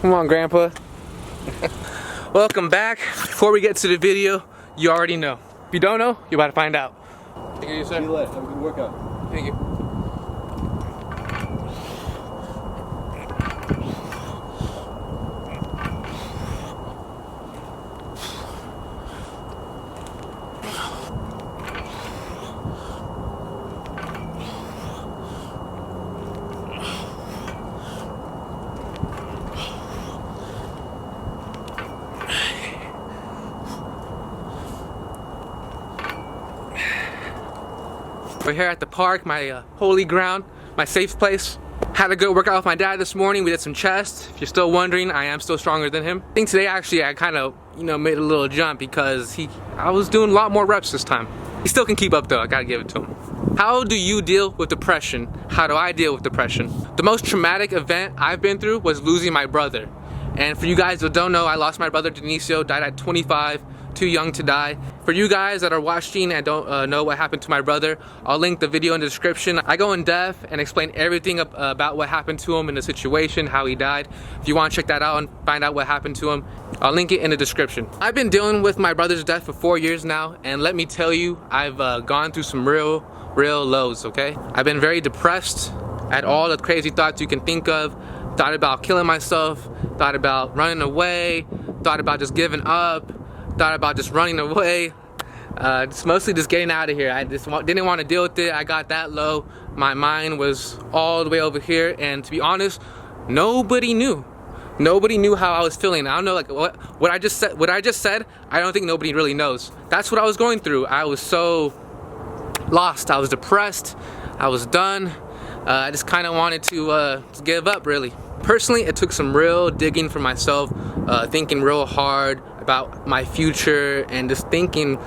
Come on, Grandpa. Welcome back. Before we get to the video, you already know. If you don't know, you're about to find out. Thank you, sir. See you later. Have a good workout. Thank you. We're here at the park, my holy ground, my safe place. Had a good workout with my dad this morning. We did some chest. If you're still wondering, I am still stronger than him. I think today actually I kind of, made a little jump because I was doing a lot more reps this time. He still can keep up though, I gotta give it to him. How do you deal with depression? How do I deal with depression? The most traumatic event I've been through was losing my brother. And for you guys that don't know, I lost my brother Denicio, died at 25. Too young to die. For you guys that are watching and don't know what happened to my brother, I'll link the video in the description. I go in depth and explain everything about what happened to him in the situation, how he died. If you want to check that out and find out what happened to him, I'll link it in the description. I've been dealing with my brother's death for 4 years now, and let me tell you, I've gone through some real lows, okay? I've been very depressed at all the crazy thoughts you can think of. Thought about killing myself, thought about running away, thought about just giving up, thought about just running away, mostly just getting out of here. I just didn't want to deal with it. I got that low. My mind was all the way over here, and to be honest, nobody knew. Nobody knew how I was feeling. I don't know, like what I just said. I don't think nobody really knows. That's what I was going through. I was so lost. I was depressed. I was done. I just kind of wanted to give up, really. Personally, it took some real digging for myself, thinking real hard about my future, and just thinking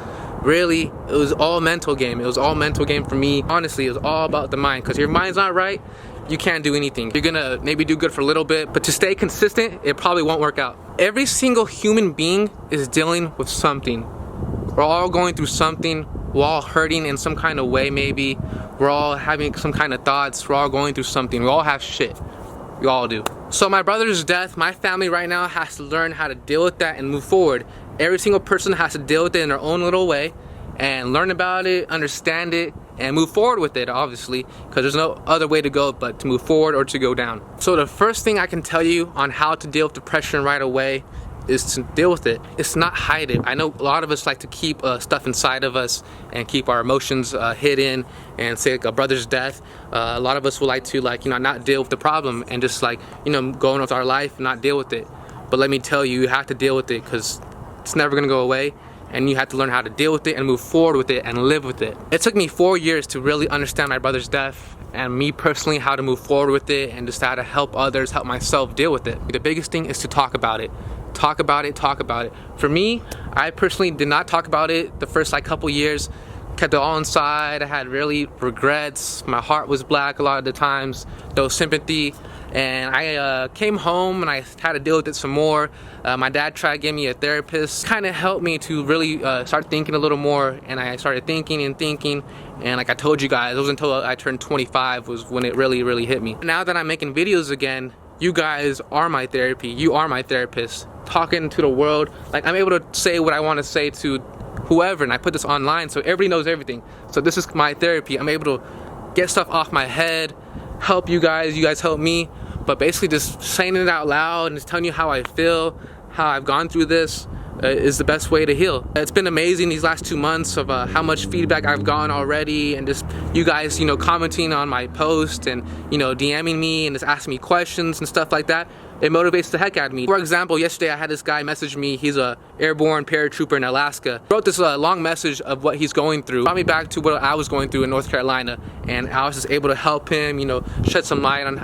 really, it was all mental game. It was all mental game for me. Honestly, it was all about the mind, because if your mind's not right, you can't do anything. You're gonna maybe do good for a little bit, but to stay consistent, it probably won't work out. Every single human being is dealing with something. We're all going through something. We're all hurting in some kind of way, maybe. We're all having some kind of thoughts. We're all going through something. We all have shit. We all do. So my brother's death, my family right now has to learn how to deal with that and move forward. Every single person has to deal with it in their own little way and learn about it, understand it, and move forward with it, obviously, because there's no other way to go but to move forward or to go down. So the first thing I can tell you on how to deal with depression right away is to deal with it. It's not hide it. I know a lot of us like to keep stuff inside of us and keep our emotions hidden, and say like a brother's death. A lot of us would like to not deal with the problem and just go on with our life and not deal with it. But let me tell you, you have to deal with it, because it's never gonna go away, and you have to learn how to deal with it and move forward with it and live with it. It took me 4 years to really understand my brother's death, and me personally, how to move forward with it and just how to help others, help myself deal with it. The biggest thing is to talk about it. Talk about it, talk about it. For me, I personally did not talk about it the first couple years. Kept it all inside. I had really regrets. My heart was black a lot of the times. No sympathy. And I came home and I had to deal with it some more. My dad tried to give me a therapist. Kind of helped me to really start thinking a little more. And I started thinking. And like I told you guys, it wasn't until I turned 25 was when it really hit me. Now that I'm making videos again, you guys are my therapy. You are my therapist. Talking to the world, I'm able to say what I want to say to whoever, and I put this online so everybody knows everything. So this is my therapy. I'm able to get stuff off my head, help you guys help me, but basically just saying it out loud and just telling you how I feel, how I've gone through this is the best way to heal. It's been amazing these last 2 months of how much feedback I've gotten already, and just you guys commenting on my post and DMing me and just asking me questions and stuff like that. It motivates the heck out of me. For example, yesterday I had this guy message me. He's a airborne paratrooper in Alaska. Wrote this long message of what he's going through. Brought me back to what I was going through in North Carolina, and I was just able to help him, shed some light on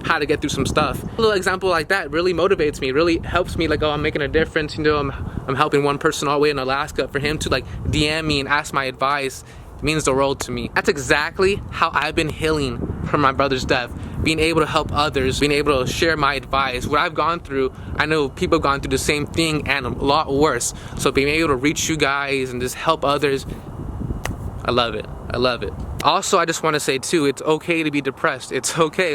how to get through some stuff. A little example like that really motivates me, really helps me, oh, I'm making a difference, I'm helping one person all the way in Alaska. For him to DM me and ask my advice, it means the world to me. That's exactly how I've been healing from my brother's death. Being able to help others, being able to share my advice, what I've gone through. I know people have gone through the same thing and a lot worse. So being able to reach you guys and just help others, I love it. I love it. Also, I just want to say too, it's okay to be depressed. It's okay.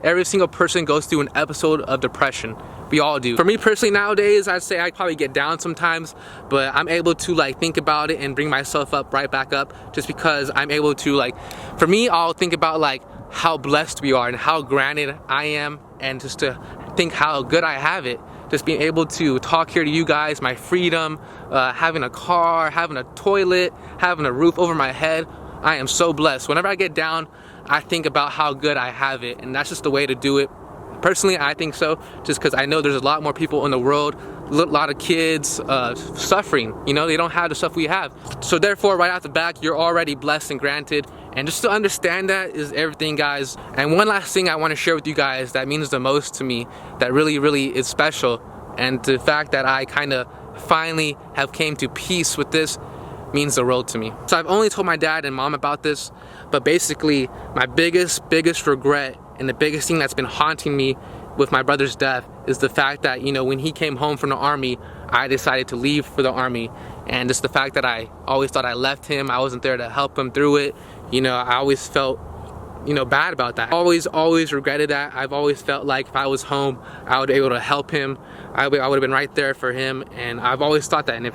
Every single person goes through an episode of depression. We all do. For me personally nowadays, I'd say I probably get down sometimes, but I'm able to like think about it and bring myself up right back up, just because I'm able to like, for me, I'll think about like how blessed we are and how granted I am, and just to think how good I have it. Just being able to talk here to you guys, my freedom, having a car, having a toilet, having a roof over my head. I am so blessed. Whenever I get down, I think about how good I have it, and that's just the way to do it. Personally, I think so, just because I know there's a lot more people in the world, a lot of kids suffering. You know, they don't have the stuff we have. So therefore, right out the back, you're already blessed and granted. And just to understand that is everything, guys. And one last thing I want to share with you guys that means the most to me, that really, really is special, and the fact that I kind of finally have came to peace with this means the world to me. So I've only told my dad and mom about this, but basically my biggest regret and the biggest thing that's been haunting me with my brother's death is the fact that, you know, when he came home from the army, I decided to leave for the army. And just the fact that I always thought I left him, I wasn't there to help him through it. You know, I always felt, you know, bad about that. Always regretted that. I've always felt like if I was home, I would be able to help him. I would have been right there for him, and I've always thought that. And it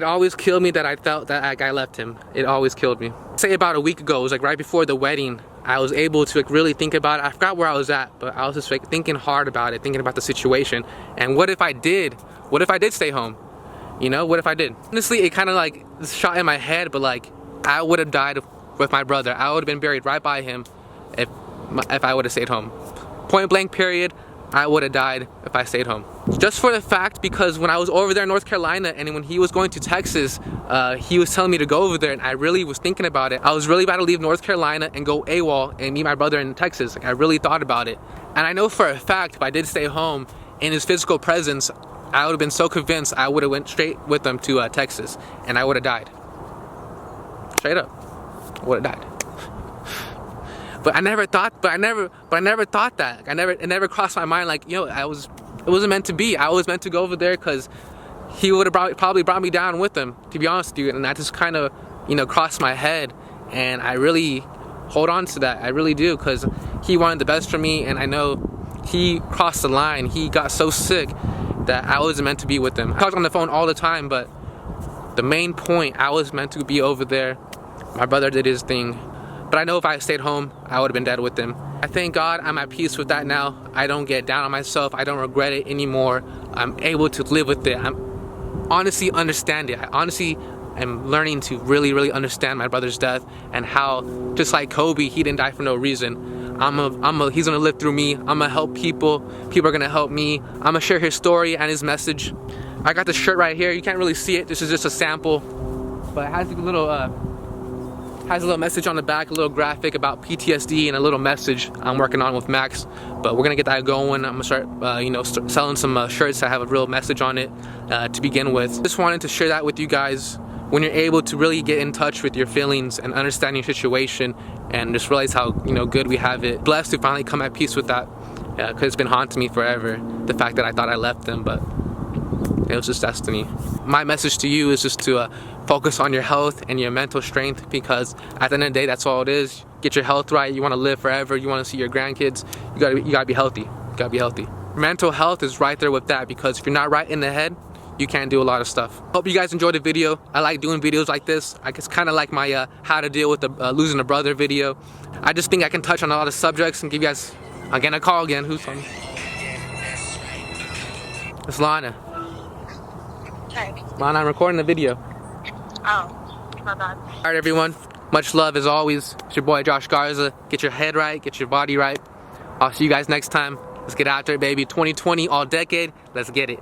always killed me that I felt that I left him. It always killed me. Say about a week ago, it was like right before the wedding, I was able to like really think about it. I forgot where I was at, but I was just like thinking hard about it, thinking about the situation. And what if I did? What if I did stay home? You know, what if I did? Honestly, it kind of like shot in my head, but like I would have died with my brother. I would have been buried right by him if I would have stayed home. Point blank period, I would have died if I stayed home. Just for the fact, because when I was over there in North Carolina and when he was going to Texas, he was telling me to go over there, and I really was thinking about it. I was really about to leave North Carolina and go AWOL and meet my brother in Texas. Like, I really thought about it. And I know for a fact if I did stay home in his physical presence, I would have been so convinced I would have went straight with them to Texas, and I would have died. Straight up, I would have died. But I never thought that. Like, it never crossed my mind. Like, you know, it wasn't meant to be. I was meant to go over there because he would have probably brought me down with him, to be honest with you. And that just kind of, you know, crossed my head. And I really hold on to that. I really do, because he wanted the best for me, and I know he crossed the line. He got so sick that I wasn't meant to be with him. I talked on the phone all the time, but the main point, I was meant to be over there. My brother did his thing. But I know if I stayed home, I would have been dead with him. I thank God I'm at peace with that now. I don't get down on myself. I don't regret it anymore. I'm able to live with it. I'm honestly understand it. I honestly am learning to really understand my brother's death, and how, just like Kobe, he didn't die for no reason. He's gonna live through me. I'm gonna help people. People are gonna help me. I'm gonna share his story and his message. I got this shirt right here. You can't really see it. This is just a sample, but it has a little message on the back, a little graphic about PTSD, and a little message I'm working on with Max. But we're gonna get that going. I'm gonna start, start selling some shirts that have a real message on it to begin with. Just wanted to share that with you guys. When you're able to really get in touch with your feelings and understand your situation, and just realize how, you know, good we have it. Blessed to finally come at peace with that, because it's been haunting me forever. The fact that I thought I left them, but it was just destiny. My message to you is just to focus on your health and your mental strength, because at the end of the day, that's all it is. Get your health right. You want to live forever. You want to see your grandkids. You gotta be healthy. You gotta be healthy. Mental health is right there with that, because if you're not right in the head, you can't do a lot of stuff. Hope you guys enjoyed the video. I like doing videos like this. It's kind of like my how to deal with the losing a brother video. I just think I can touch on a lot of subjects and give you guys, again, a call again. Who's on? It's Lana. Okay. Lana, I'm recording the video. Oh, my bad. All right, everyone. Much love as always. It's your boy Josh Garza. Get your head right. Get your body right. I'll see you guys next time. Let's get after it, baby. 2020, all decade. Let's get it.